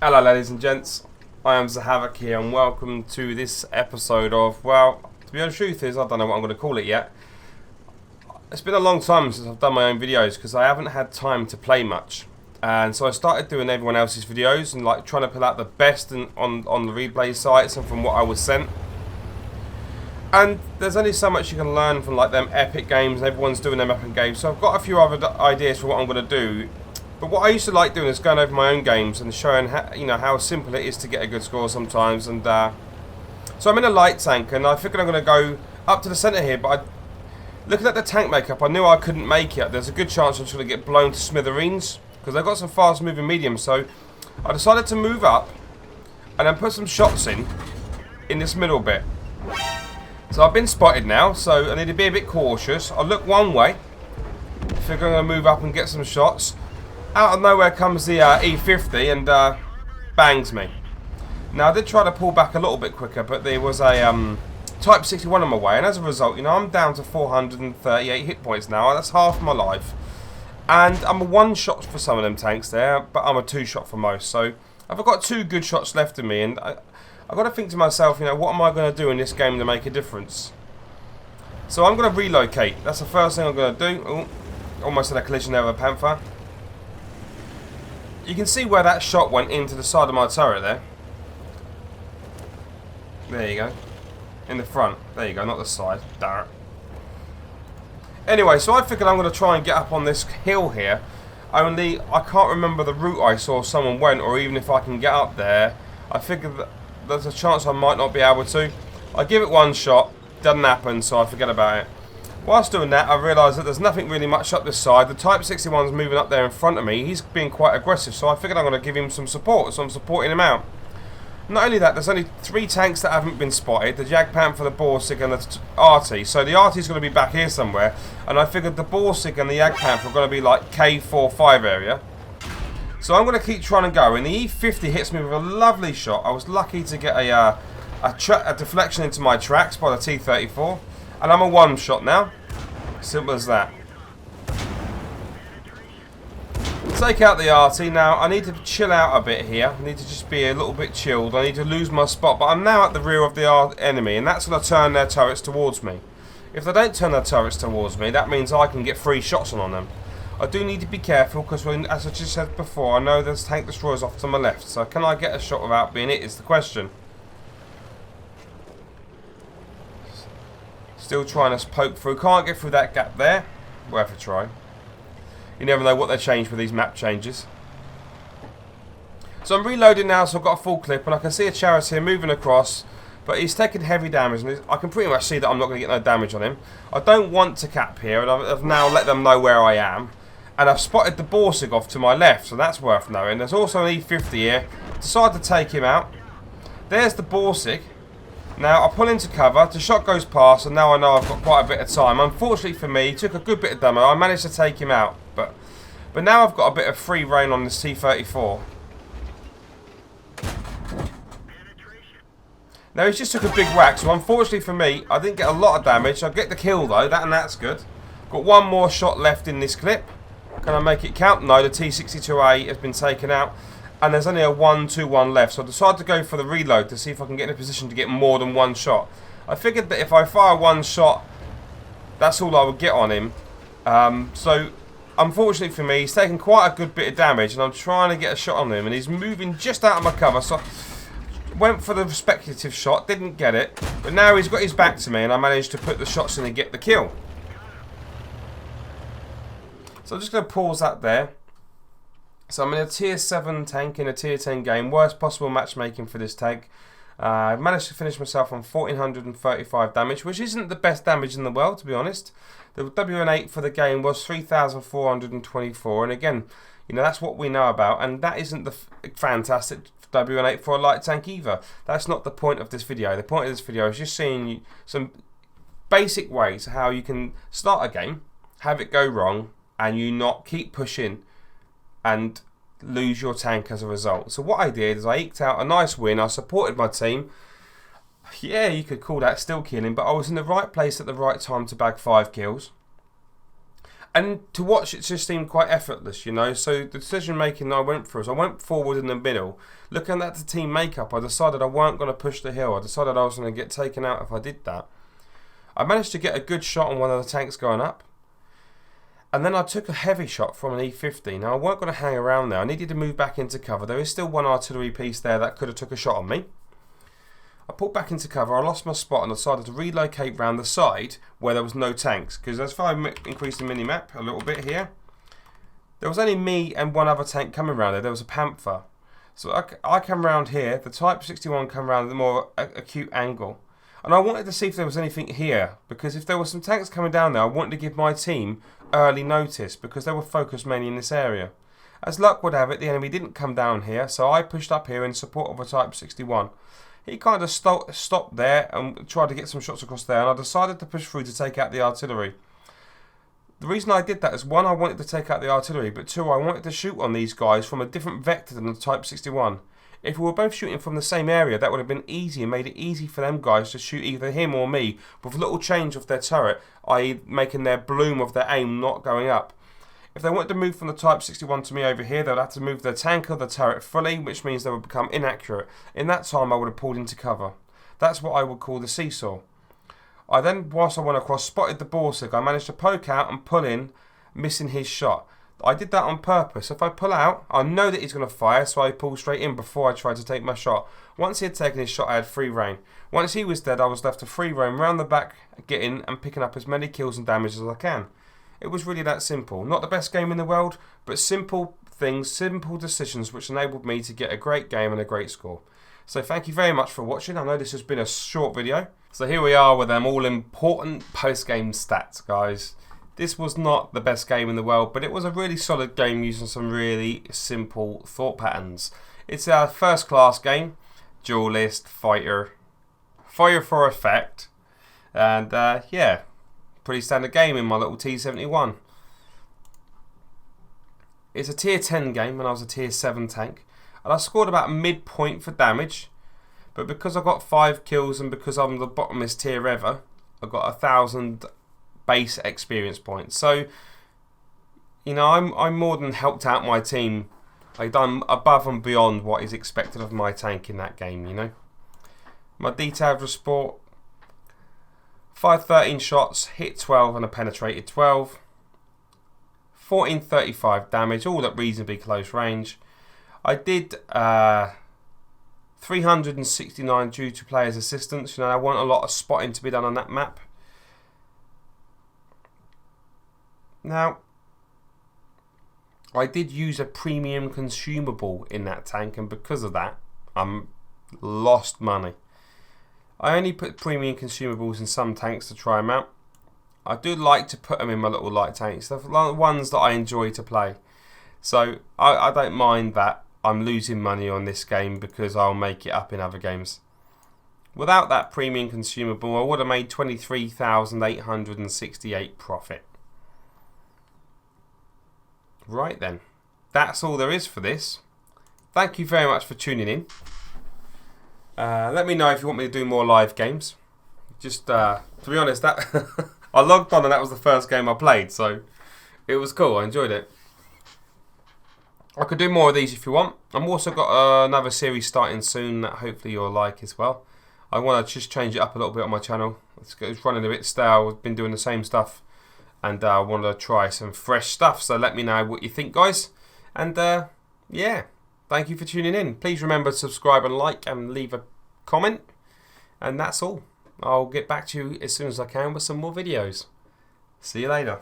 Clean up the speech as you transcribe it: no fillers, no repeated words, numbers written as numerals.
Hello ladies and gents, I am Havoc here and welcome to this episode of, well, to be honest, the truth is I don't know what I'm going to call it yet. It's been a long time since I've done my own videos because I haven't had time to play much. And so I started doing everyone else's videos and like trying to pull out the best on the replay sites and from what I was sent. And there's only so much you can learn from like them epic games, and everyone's doing them epic games. So I've got a few other ideas for what I'm going to do. But what I used to like doing is going over my own games and showing how simple it is to get a good score sometimes. And so I'm in a light tank, and I figured I'm going to go up to the centre here. But looking at the tank makeup, I knew I couldn't make it. There's a good chance I'm just going to get blown to smithereens because they've got some fast-moving mediums. So I decided to move up and then put some shots in this middle bit. So I've been spotted now, so I need to be a bit cautious. I'll look one way. Figure I'm going to move up and get some shots. Out of nowhere comes the E50 and bangs me. Now I did try to pull back a little bit quicker, but there was a Type 61 on my way, and as a result, I'm down to 438 hit points now. That's half my life, and I'm a one-shot for some of them tanks there, but I'm a two-shot for most. So I've got two good shots left in me, and I've got to think to myself, what am I going to do in this game to make a difference? So I'm going to relocate. That's the first thing I'm going to do. Ooh, almost had a collision there with a Panther. You can see where that shot went into the side of my turret there. There you go. In the front. There you go, not the side. Darn it. Anyway, so I figured I'm going to try and get up on this hill here. Only, I can't remember the route I saw someone went, or even if I can get up there. I figured that there's a chance I might not be able to. I give it one shot. Doesn't happen, so I forget about it. Whilst doing that, I realised that there's nothing really much up this side. The Type 61's moving up there in front of me. He's being quite aggressive, so I figured I'm going to give him some support, so I'm supporting him out. Not only that, there's only 3 tanks that haven't been spotted. The Jag Panther, the Borsig and the RT. So the RT's going to be back here somewhere, and I figured the Borsig and the Jag Panther are going to be like K45 area. So I'm going to keep trying to go, and the E50 hits me with a lovely shot. I was lucky to get a deflection into my tracks by the T74. And I'm a one-shot now. Simple as that. Take out the RT. Now, I need to chill out a bit here. I need to just be a little bit chilled. I need to lose my spot. But I'm now at the rear of the enemy, and that's going to turn their turrets towards me. If they don't turn their turrets towards me, that means I can get 3 shots on them. I do need to be careful, because as I just said before, I know there's tank destroyers off to my left. So can I get a shot without being hit is the question. Still trying to poke through. Can't get through that gap there. Worth a try. You never know what they change with these map changes. So I'm reloading now, so I've got a full clip, and I can see a Charioteer moving across, but he's taking heavy damage, and I can pretty much see that I'm not going to get no damage on him. I don't want to cap here, and I've now let them know where I am. And I've spotted the Borsig off to my left, so that's worth knowing. There's also an E50 here. Decide to take him out. There's the Borsig. Now, I pull into cover, the shot goes past, and now I know I've got quite a bit of time. Unfortunately for me, he took a good bit of damage. I managed to take him out, but now I've got a bit of free reign on this T34. Now, he just took a big whack, so unfortunately for me, I didn't get a lot of damage. I get the kill, though, that's good. Got one more shot left in this clip. Can I make it count? No, the T62A has been taken out. And there's only a 1-2-1 left, so I decided to go for the reload to see if I can get in a position to get more than one shot. I figured that if I fire one shot, that's all I would get on him. So, unfortunately for me, he's taken quite a good bit of damage, and I'm trying to get a shot on him, and he's moving just out of my cover, so I went for the speculative shot, didn't get it, but now he's got his back to me, and I managed to put the shots in and get the kill. So I'm just going to pause that there. So I'm in a tier 7 tank in a tier 10 game. Worst possible matchmaking for this tank. I've managed to finish myself on 1435 damage, which isn't the best damage in the world, to be honest. The WN8 for the game was 3424, and again, that's what we know about, and that isn't the fantastic WN8 for a light tank either. That's not the point of this video. The point of this video is just seeing some basic ways how you can start a game, have it go wrong, and you not keep pushing and lose your tank as a result. So what I did is I eked out a nice win. I supported my team. Yeah, you could call that still killing, but I was in the right place at the right time to bag 5 kills. And to watch it just seemed quite effortless, you know. So the decision making I went through is I went forward in the middle. Looking at the team makeup, I decided I weren't going to push the hill. I decided I was going to get taken out if I did that. I managed to get a good shot on one of the tanks going up. And then I took a heavy shot from an E50. Now I weren't going to hang around there. I needed to move back into cover. There is still one artillery piece there that could have took a shot on me. I pulled back into cover, I lost my spot and decided to relocate round the side where there was no tanks. Because as far as I increased the mini-map a little bit here, there was only me and one other tank coming around there. There was a Panther. So I come round here, the Type 61 come around at a more acute angle. And I wanted to see if there was anything here. Because if there were some tanks coming down there, I wanted to give my team early notice. Because they were focused mainly in this area. As luck would have it, the enemy didn't come down here. So I pushed up here in support of a Type 61. He kind of stopped there and tried to get some shots across there, and I decided to push through to take out the artillery. The reason I did that is, one, I wanted to take out the artillery, but two, I wanted to shoot on these guys from a different vector than the Type 61. If we were both shooting from the same area, that would have been easy and made it easy for them guys to shoot either him or me with little change of their turret, i.e. making their bloom of their aim not going up. If they wanted to move from the Type 61 to me over here, they would have to move their tank or the turret fully, which means they would become inaccurate. In that time, I would have pulled into cover. That's what I would call the seesaw. I then, whilst I went across, spotted the Borsig. I managed to poke out and pull in, missing his shot. I did that on purpose. If I pull out, I know that he's going to fire, so I pull straight in before I try to take my shot. Once he had taken his shot, I had free reign. Once he was dead, I was left to free roam round the back, getting and picking up as many kills and damage as I can. It was really that simple. Not the best game in the world, but simple things, simple decisions which enabled me to get a great game and a great score. So thank you very much for watching. I know this has been a short video. So here we are with them all important post-game stats, guys. This was not the best game in the world, but it was a really solid game using some really simple thought patterns. It's our first class game, duelist, fighter, fire for effect, and yeah. Pretty standard game in my little T71. It's a tier 10 game and I was a tier 7 tank. And I scored about midpoint for damage. But because I got 5 kills and because I'm the bottomest tier ever, I got 1,000 base experience points. So, you know, I'm more than helped out my team. I've done above and beyond what is expected of my tank in that game, you know. My detailed report. 513 shots, hit 12 and I penetrated 12. 1435 damage, all at reasonably close range. I did 369 due to players' assistance. You know, I want a lot of spotting to be done on that map. Now, I did use a premium consumable in that tank, and because of that, I'm lost money. I only put premium consumables in some tanks to try them out. I do like to put them in my little light tanks, the ones that I enjoy to play. So I don't mind that I'm losing money on this game because I'll make it up in other games. Without that premium consumable, I would have made 23,868 profit. Right then, that's all there is for this. Thank you very much for tuning in. Let me know if you want me to do more live games. Just to be honest, that I logged on and that was the first game I played, so it was cool. I enjoyed it. I could do more of these if you want. I've also got another series starting soon that hopefully you'll like as well. I want to just change it up a little bit on my channel. It's running a bit stale. I've been doing the same stuff, and I want to try some fresh stuff. So let me know what you think, guys. And yeah. Thank you for tuning in. Please remember to subscribe and like and leave a comment. And that's all. I'll get back to you as soon as I can with some more videos. See you later.